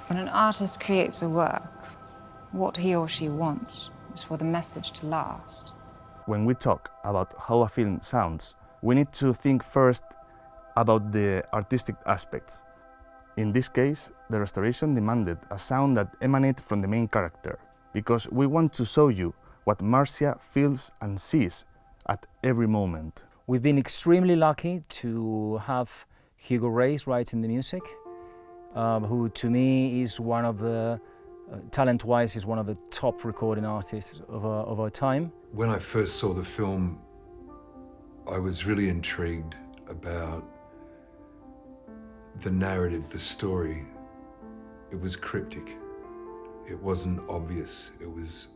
When an artist creates a work, what he or she wants is for the message to last. When we talk about how a film sounds, we need to think first about the artistic aspects. In this case, the restoration demanded a sound that emanated from the main character, because we want to show you what Marcia feels and sees at every moment. We've been extremely lucky to have Hugo Reis writing the music, who to me is one of the, talent-wise, is one of the top recording artists of our time. When I first saw the film, I was really intrigued about the narrative, the story. It was cryptic. It wasn't obvious. It was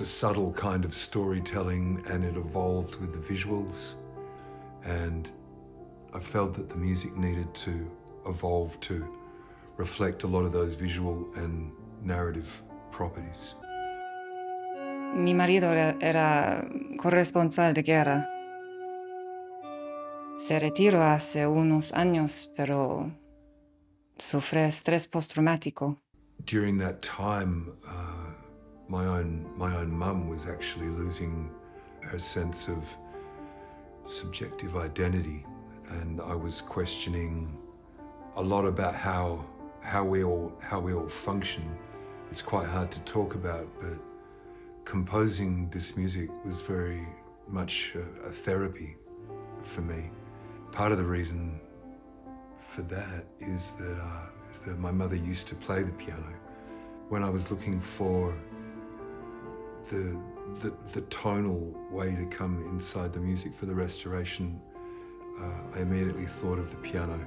a subtle kind of storytelling, and it evolved with the visuals. And I felt that the music needed to evolve to reflect a lot of those visual and narrative properties. Mi marido era corresponsal de guerra. Se retiró hace unos años, pero sufre estrés postraumático. During that time, my own mum was actually losing her sense of subjective identity, and I was questioning a lot about how we all function. It's quite hard to talk about, but composing this music was very much a therapy for me. Part of the reason for that is that my mother used to play the piano. When I was looking for the tonal way to come inside the music for the restoration, I immediately thought of the piano.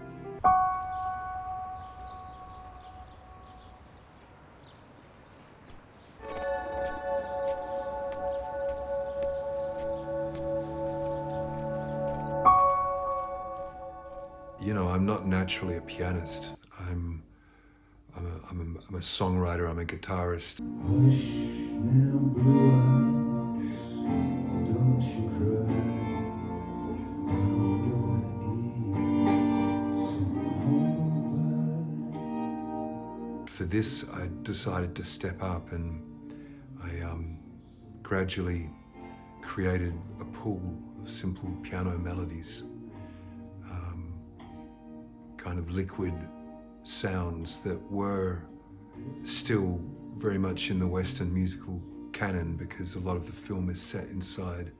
You know, I'm not naturally a pianist. I'm a songwriter, I'm a guitarist. Hush now, blue eyes, don't you cry. I'm gonna eat some humble pie. For this, I decided to step up, and I gradually created a pool of simple piano melodies. Kind of liquid sounds that were still very much in the Western musical canon, because a lot of the film is set inside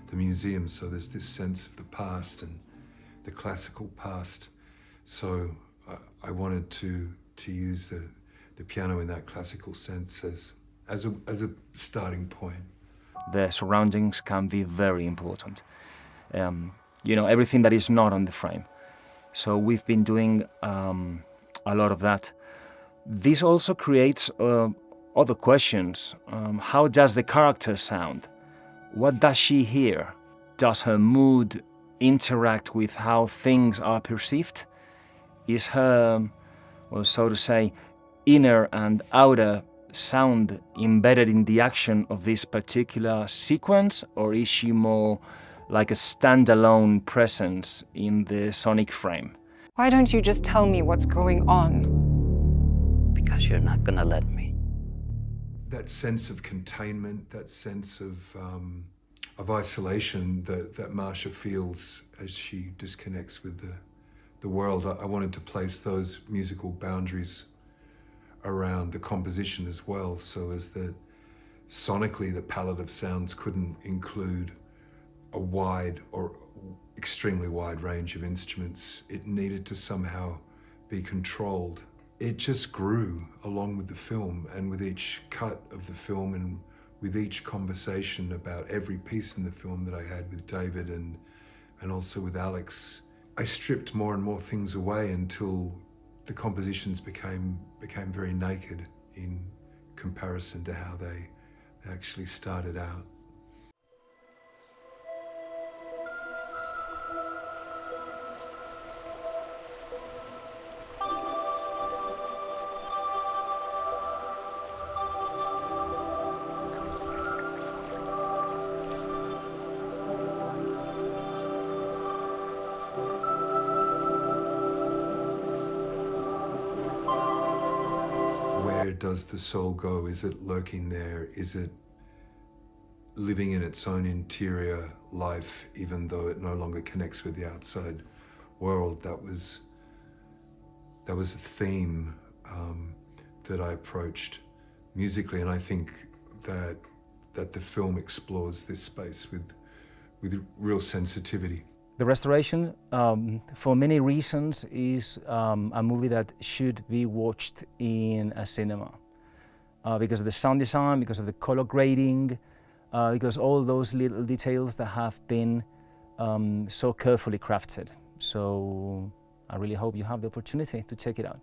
the museum, so there's this sense of the past and the classical past. So I wanted to use the piano in that classical sense as a starting point. The surroundings can be very important. You know, everything that is not on the frame. So we've been doing a lot of that. This also creates other questions. How does the character sound? What does she hear? Does her mood interact with how things are perceived? Is her, well, so to say, inner and outer sound embedded in the action of this particular sequence, or is she more like a standalone presence in the sonic frame? Why don't you just tell me what's going on? Because you're not gonna let me. That sense of containment, that sense of isolation that Marcia feels as she disconnects with the world, I wanted to place those musical boundaries around the composition as well, so as that sonically the palette of sounds couldn't include a wide or extremely wide range of instruments. It needed to somehow be controlled. It just grew along with the film, and with each cut of the film and with each conversation about every piece in the film that I had with David and also with Alex, I stripped more and more things away until the compositions became very naked in comparison to how they actually started out. does the soul go? Is it lurking there? Is it living in its own interior life, even though it no longer connects with the outside world? That was a theme that I approached musically, and I think that the film explores this space with real sensitivity. The Restoration, for many reasons, is a movie that should be watched in a cinema because of the sound design, because of the color grading, because all those little details that have been so carefully crafted. So I really hope you have the opportunity to check it out.